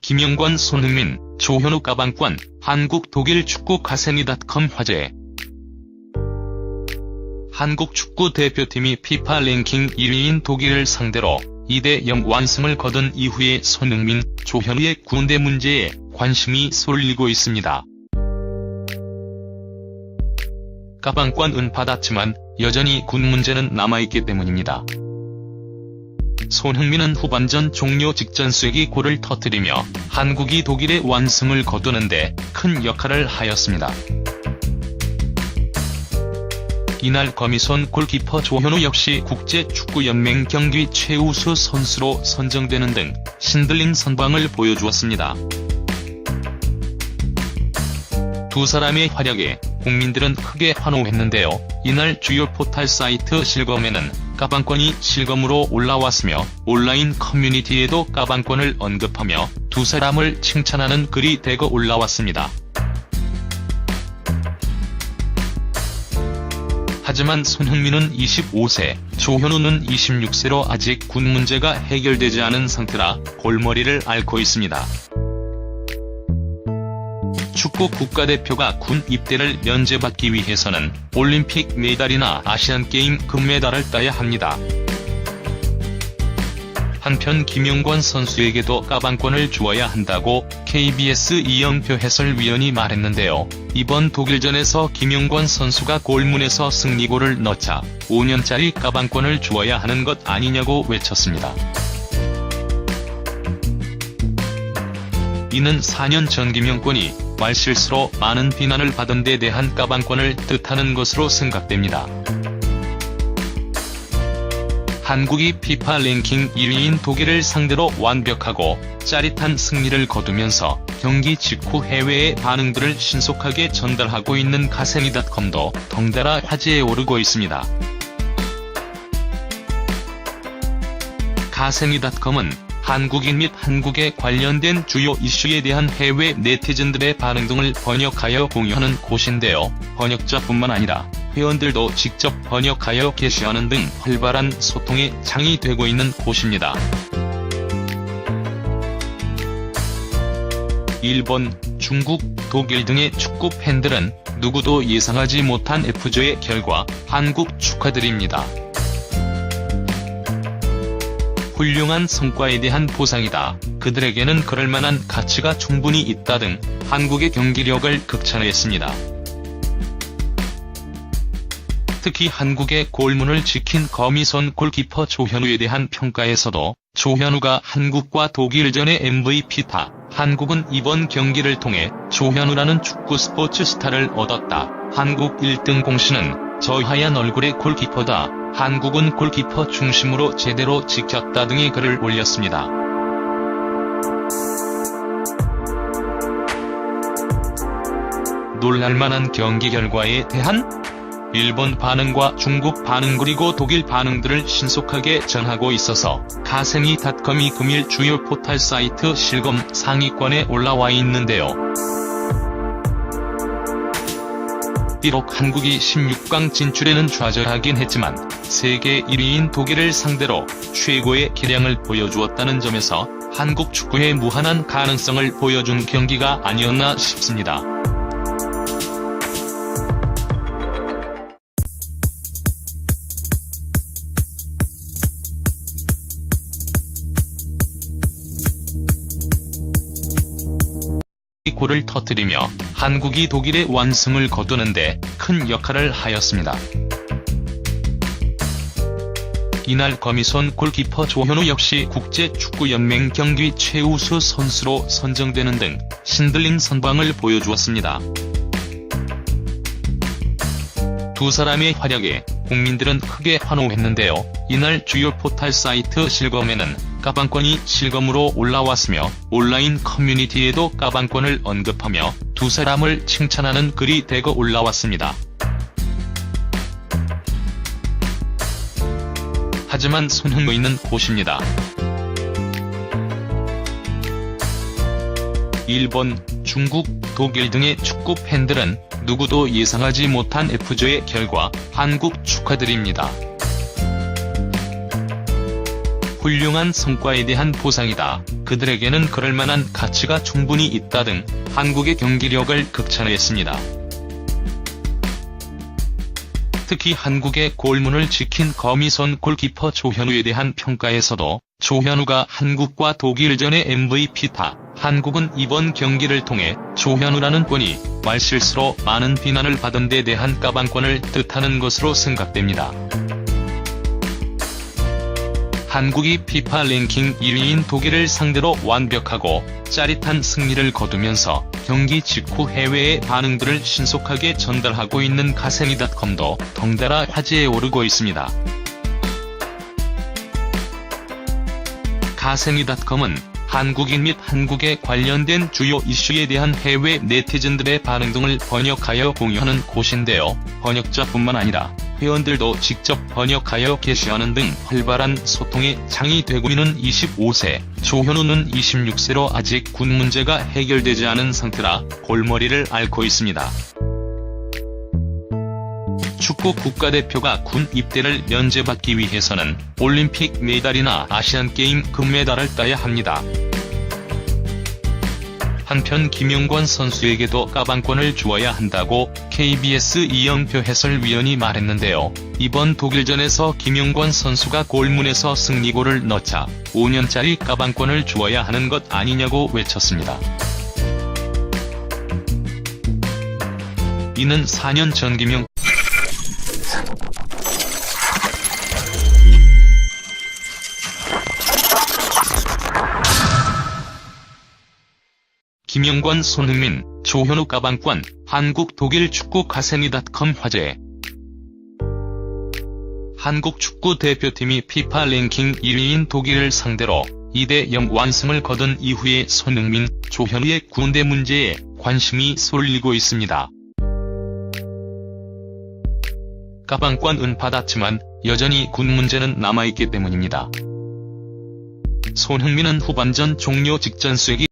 김영권, 손흥민, 조현우 까방권, 한국 독일 축구 가세니닷컴 화제. 한국 축구 대표팀이 피파 랭킹 1위인 독일을 상대로 2대0 완승을 거둔 이후에 손흥민, 조현우의 군대 문제에 관심이 쏠리고 있습니다. 까방권은 받았지만 여전히 군 문제는 남아있기 때문입니다. 손흥민은 후반전 종료 직전 쐐기골을 터뜨리며 한국이 독일의 완승을 거두는데 큰 역할을 하였습니다. 이날 거미손 골키퍼 조현우 역시 국제축구연맹 경기 최우수 선수로 선정되는 등 신들린 선방을 보여주었습니다. 두 사람의 활약에 국민들은 크게 환호했는데요. 이날 주요 포털 사이트 실검에는 까방권이 실검으로 올라왔으며 온라인 커뮤니티에도 까방권을 언급하며 두 사람을 칭찬하는 글이 대거 올라왔습니다. 하지만 손흥민은 25세, 조현우는 26세로 아직 군 문제가 해결되지 않은 상태라 골머리를 앓고 있습니다. 축구 국가대표가 군 입대를 면제받기 위해서는 올림픽 메달이나 아시안게임 금메달을 따야 합니다. 한편 김영권 선수에게도 까방권을 주어야 한다고 KBS 이영표 해설위원이 말했는데요. 이번 독일전에서 김영권 선수가 골문에서 승리골을 넣자 5년짜리 까방권을 주어야 하는 것 아니냐고 외쳤습니다. 이는 4년 전 김영권이 말실수로 많은 비난을 받은 데 대한 까방권을 뜻하는 것으로 생각됩니다. 한국이 피파 랭킹 1위인 독일을 상대로 완벽하고 짜릿한 승리를 거두면서 경기 직후 해외의 반응들을 신속하게 전달하고 있는 가세니닷컴도 덩달아 화제에 오르고 있습니다. 가세니닷컴은 한국인 및 한국에 관련된 주요 이슈에 대한 해외 네티즌들의 반응 등을 번역하여 공유하는 곳인데요. 번역자뿐만 아니라 회원들도 직접 번역하여 게시하는 등 활발한 소통의 장이 되고 있는 곳입니다. 일본, 중국, 독일 등의 축구 팬들은 누구도 예상하지 못한 F조의 결과, 한국 축하드립니다. 훌륭한 성과에 대한 보상이다. 그들에게는 그럴만한 가치가 충분히 있다 등 한국의 경기력을 극찬했습니다. 특히 한국의 골문을 지킨 거미손 골키퍼 조현우에 대한 평가에서도 조현우가 한국과 독일전의 MVP다. 한국은 이번 경기를 통해 조현우라는 축구 스포츠 스타를 얻었다. 한국 1등 공신은 저 하얀 얼굴의 골키퍼다. 한국은 골키퍼 중심으로 제대로 지켰다 등의 글을 올렸습니다. 놀랄만한 경기 결과에 대한 일본 반응과 중국 반응 그리고 독일 반응들을 신속하게 전하고 있어서 가세니닷컴이 금일 주요 포털 사이트 실검 상위권에 올라와 있는데요. 비록 한국이 16강 진출에는 좌절하긴 했지만 세계 1위인 독일을 상대로 최고의 기량을 보여주었다는 점에서 한국 축구의 무한한 가능성을 보여준 경기가 아니었나 싶습니다. 골을 터뜨리며 한국이 독일의 완승을 거두는데 큰 역할을 하였습니다. 이날 거미손 골키퍼 조현우 역시 국제축구연맹 경기 최우수 선수로 선정되는 등 신들린 선방을 보여주었습니다. 두 사람의 활약에 국민들은 크게 환호했는데요. 이날 주요 포털 사이트 실검에는 까방권이 실검으로 올라왔으며 온라인 커뮤니티에도 까방권을 언급하며 두 사람을 칭찬하는 글이 대거 올라왔습니다. 하지만 손흥민은 곳입니다. 일본, 중국, 독일 등의 축구 팬들은 누구도 예상하지 못한 F조의 결과, 한국 축하드립니다. 훌륭한 성과에 대한 보상이다. 그들에게는 그럴만한 가치가 충분히 있다 등 한국의 경기력을 극찬했습니다. 특히 한국의 골문을 지킨 거미손 골키퍼 조현우에 대한 평가에서도 조현우가 한국과 독일전의 MVP다. 한국은 이번 경기를 통해 조현우라는 분이 말실수로 많은 비난을 받은 데 대한 까방권을 뜻하는 것으로 생각됩니다. 한국이 FIFA 랭킹 1위인 독일을 상대로 완벽하고 짜릿한 승리를 거두면서 경기 직후 해외의 반응들을 신속하게 전달하고 있는 가세미닷컴도 덩달아 화제에 오르고 있습니다. 가세미닷컴은 한국인 및 한국에 관련된 주요 이슈에 대한 해외 네티즌들의 반응 등을 번역하여 공유하는 곳인데요. 번역자뿐만 아니라 회원들도 직접 번역하여 게시하는 등 활발한 소통의 장이 되고 있는 25세, 조현우는 26세로 아직 군 문제가 해결되지 않은 상태라 골머리를 앓고 있습니다. 축구 국가대표가 군 입대를 면제받기 위해서는 올림픽 메달이나 아시안게임 금메달을 따야 합니다. 한편 김영권 선수에게도 까방권을 주어야 한다고 KBS 이영표 해설위원이 말했는데요. 이번 독일전에서 김영권 선수가 골문에서 승리골을 넣자 5년짜리 까방권을 주어야 하는 것 아니냐고 외쳤습니다. 이는 4년 전 김영권, 손흥민, 조현우 까방권, 한국 독일 축구 가세미닷컴 화제. 한국 축구 대표팀이 FIFA 랭킹 1위인 독일을 상대로 2대0 완승을 거둔 이후에 손흥민, 조현우의 군대 문제에 관심이 쏠리고 있습니다. 까방권은 받았지만 여전히 군 문제는 남아있기 때문입니다. 손흥민은 후반전 종료 직전 쐐기